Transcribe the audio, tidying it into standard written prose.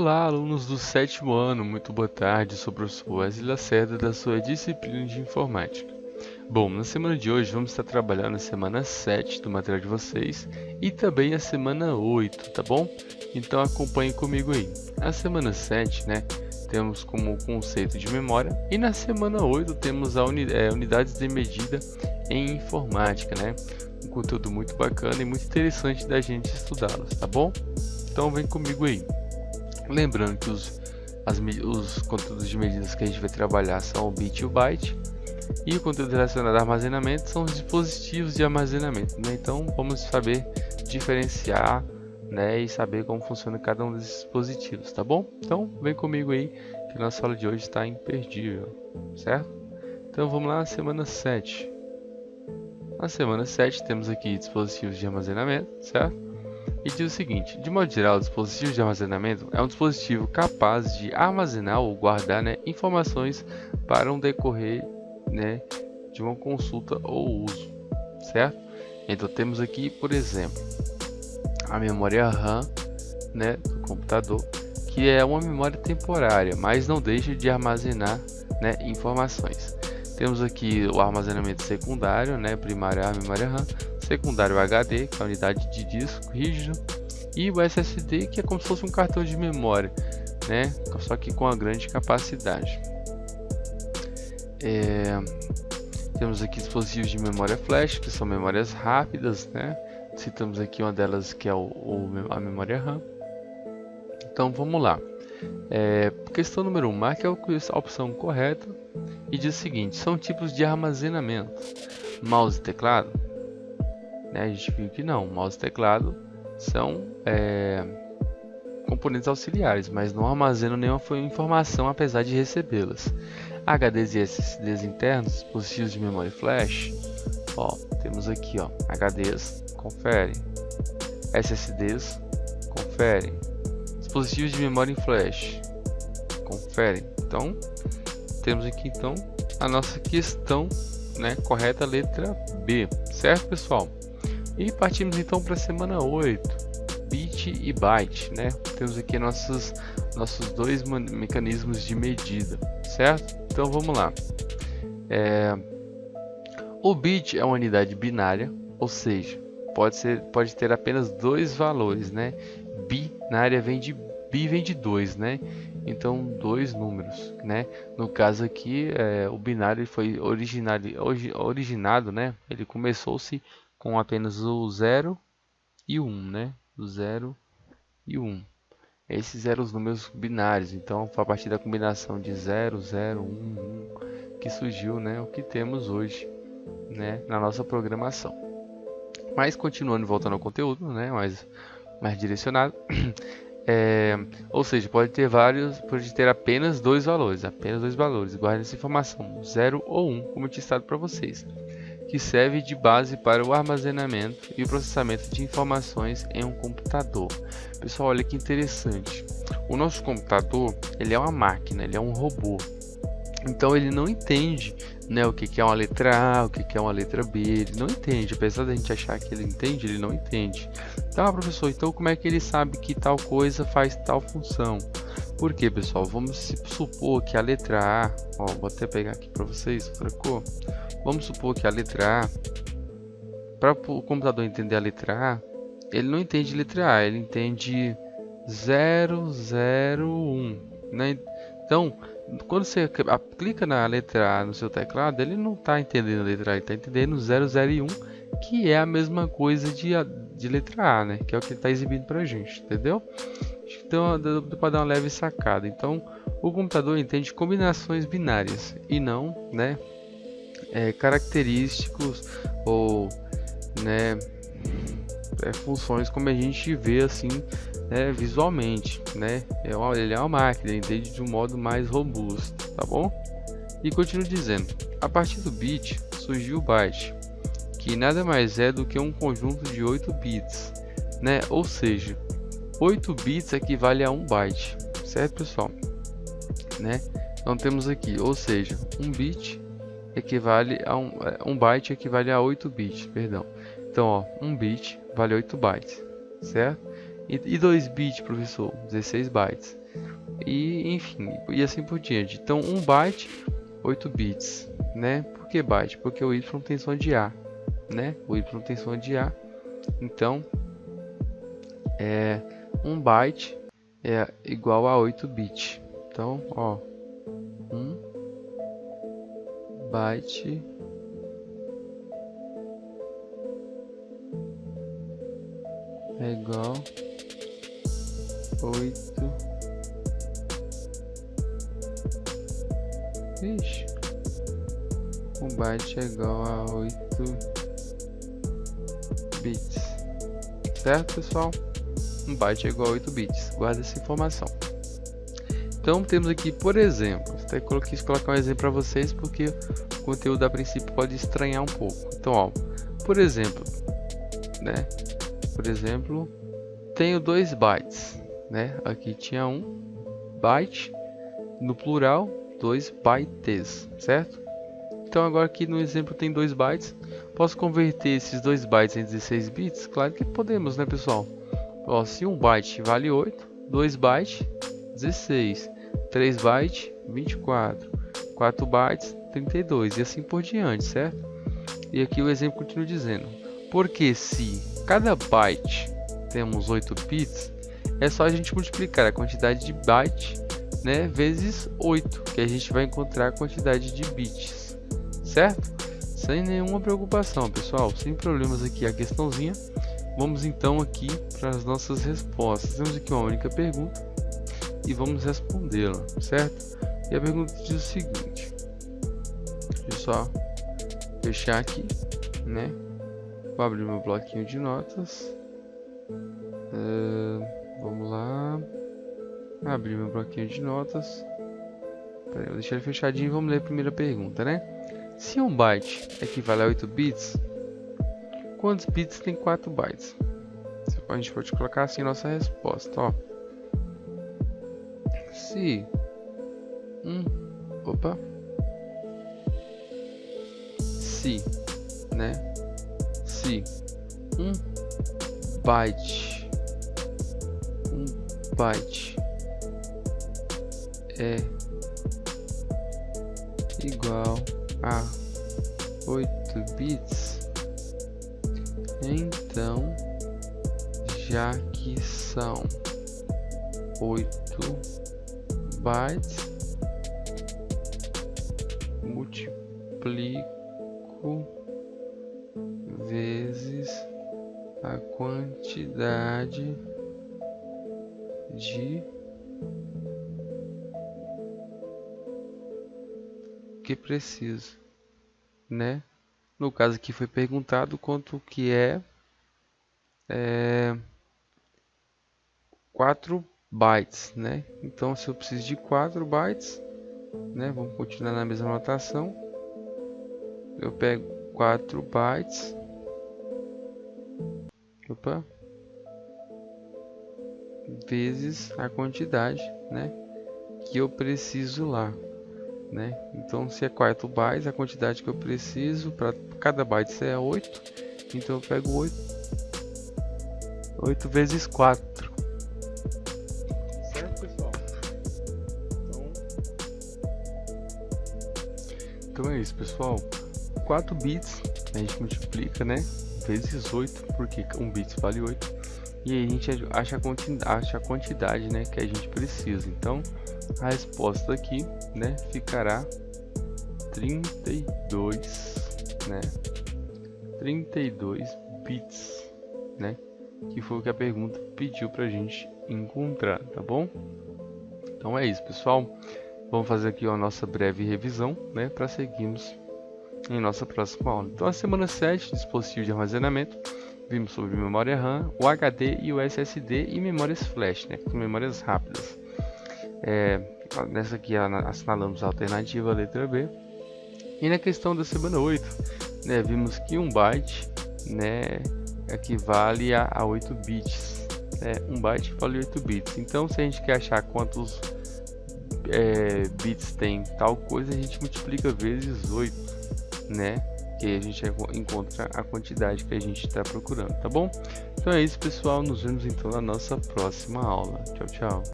Olá, alunos do sétimo ano, muito boa tarde. Sou o professor Wesley Lacerda da sua disciplina de informática. Bom, na semana de hoje vamos estar trabalhando a semana 7 do material de vocês e também a semana 8, tá bom? Então acompanhe comigo aí. A semana 7, né, temos como conceito de memória e na semana 8 temos unidades de medida em informática, né? Um conteúdo muito bacana e muito interessante da gente estudá-los, tá bom? Então vem comigo aí. Lembrando que os conteúdos de medidas que a gente vai trabalhar são o bit e o byte, e o conteúdo relacionado a armazenamento são os dispositivos de armazenamento, né? Então vamos saber diferenciar, né, e saber como funciona cada um desses dispositivos, tá bom? Então vem comigo aí que a nossa aula de hoje está imperdível, certo? Então vamos lá, semana 7. Na semana 7 temos aqui dispositivos de armazenamento, certo? E diz o seguinte: de modo geral, o dispositivo de armazenamento é um dispositivo capaz de armazenar ou guardar, né, informações para um decorrer, né, de uma consulta ou uso, certo? Então temos aqui, por exemplo, a memória RAM, né, do computador, que é uma memória temporária, mas não deixa de armazenar, né, informações. Temos aqui o armazenamento secundário, né, primário é a memória RAM, secundário o HD, que é a unidade de disco rígido, e o SSD, que é como se fosse um cartão de memória, né, só que com a grande capacidade. Temos aqui dispositivos de memória flash, que são memórias rápidas, né? Citamos aqui uma delas que é a memória RAM. Então vamos lá. Questão número 1, marque a opção correta e diz o seguinte: são tipos de armazenamento. Mouse e teclado? Né, a gente viu que não, mouse e teclado são componentes auxiliares, mas não armazenam nenhuma informação apesar de recebê-las. HDs e SSDs internos, dispositivos de memória flash, ó, temos aqui, ó, HDs, confere, SSDs, confere, dispositivos de memória em flash, confere. Então, temos aqui então a nossa questão, né, correta, letra B, certo, pessoal? E partimos então para a semana 8, bit e byte, né? Temos aqui nossos dois mecanismos de medida, certo? Então vamos lá. O bit é uma unidade binária, ou seja, pode ter apenas dois valores, né? Binária vem de 2, né? Então dois números, né? No caso aqui, o binário foi originado, né? Ele começou-se com apenas o 0 e 1, né? O 0 e 1. Esses eram os números binários. Então, foi a partir da combinação de 0, 0, 1, 1 que surgiu, né, o que temos hoje, né, na nossa programação. Mas continuando, voltando ao conteúdo, né, mais direcionado, ou seja, pode ter apenas dois valores, Guarde essa informação, 0 ou 1, como eu tinha estado para vocês, que serve de base para o armazenamento e o processamento de informações em um computador. Pessoal, olha que interessante. O nosso computador, ele é uma máquina, ele é um robô. Então ele não entende, né, o que é uma letra A, o que é uma letra B, ele não entende. Apesar da gente achar que ele entende, ele não entende. Tá, professor, então como é que ele sabe que tal coisa faz tal função? Por quê, pessoal? Vamos supor que a letra A, ó, vou até pegar aqui para vocês, outra cor. Vamos supor que a letra A, para o computador entender a letra A, ele não entende letra A, ele entende 0, 0, 1, né? Então, quando você clica na letra A no seu teclado, ele não está entendendo a letra A, ele está entendendo 0, 0 e 1, que é a mesma coisa de letra A, né? Que é o que ele está exibindo para a gente, entendeu? Então, deu para dar uma leve sacada. Então, o computador entende combinações binárias e não, né, característicos ou, né, funções como a gente vê assim, né, visualmente, né? Ele é uma máquina, ele entende de um modo mais robusto, tá bom? E continuo dizendo, a partir do bit surgiu o byte, que nada mais é do que um conjunto de 8 bits, né? Ou seja, 8 bits equivale a 1 byte, certo, pessoal? Né? Então temos aqui, ou seja, um bit equivale a um byte equivale a 8 bits, perdão. Então, ó, 1 bit vale 8 bytes, certo? E 2 bits, professor, 16 bytes. e enfim, e assim por diante. Então 1 byte, 8 bits, né? Por que byte? Porque o Y tem som de A, né? O Y tem som de A. Então 1 byte é igual a 8 bits. Então, ó, 1 byte é igual a 8. Ixi. 1 byte é igual a 8 bits. Certo, pessoal? 1 byte é igual a 8 bits. Guarda essa informação. Então, temos aqui, por exemplo, até quis colocar um exemplo para vocês, porque o conteúdo a princípio pode estranhar um pouco. Então, ó, por exemplo, né? Por exemplo, tenho 2 bytes, né? Aqui tinha 1 byte, no plural, 2 bytes, certo? Então, agora aqui no exemplo tem 2 bytes. Posso converter esses 2 bytes em 16 bits? Claro que podemos, né, pessoal? Ó, se 1 byte vale 8, 2 bytes, 16, 3 bytes, 24, 4 bytes, 32 e assim por diante, certo? E aqui o exemplo continua dizendo, porque se cada byte temos 8 bits, é só a gente multiplicar a quantidade de byte, né, vezes 8, que a gente vai encontrar a quantidade de bits, certo? Sem nenhuma preocupação, pessoal, sem problemas aqui a questãozinha. Vamos então aqui para as nossas respostas. Temos aqui uma única pergunta e vamos respondê-la, certo? E a pergunta diz o seguinte, deixa eu só fechar aqui, né? Vou abrir meu bloquinho de notas. Vamos lá, abrir meu bloquinho de notas. Pera aí, vou deixar ele fechadinho e vamos ler a primeira pergunta, né? Se 1 byte equivale a 8 bits, quantos bits tem 4 bytes? A gente pode colocar assim nossa resposta, ó. Se se, né? Se 1 byte é igual a 8 bits, então, já que são 8 bytes, multiplico vezes a quantidade de que preciso, né? No caso aqui foi perguntado quanto que é 4 bytes, né? Então, se eu preciso de 4 bytes, né? Vamos continuar na mesma notação. Eu pego 4 bytes. Vezes a quantidade, né? Que eu preciso lá, né? Então, se é 4 bytes, a quantidade que eu preciso para cada byte é 8. Então, eu pego 8 vezes 4. Certo, pessoal? Então é isso, pessoal. 4 bits a gente multiplica, né? Vezes 8, porque 1 bit vale 8. E aí a gente acha a quantidade, né, que a gente precisa. Então, a resposta aqui, né, ficará 32, né? 32 bits, né? Que foi o que a pergunta pediu pra gente encontrar, tá bom? Então é isso, pessoal. Vamos fazer aqui a nossa breve revisão, né, para seguirmos em nossa próxima aula. Então, a semana 7, dispositivo de armazenamento, vimos sobre memória RAM, o HD e o SSD e memórias flash, né, com memórias rápidas. Nessa aqui assinalamos a alternativa, a letra B. E na questão da semana 8, né, vimos que 1 byte, né, equivale a 8 bits. 1 byte vale 8 bits. Então, se a gente quer achar quantos bits tem tal coisa, a gente multiplica vezes 8, né? Que a gente encontra a quantidade que a gente está procurando, tá bom? Então é isso, pessoal. Nos vemos então na nossa próxima aula. Tchau, tchau.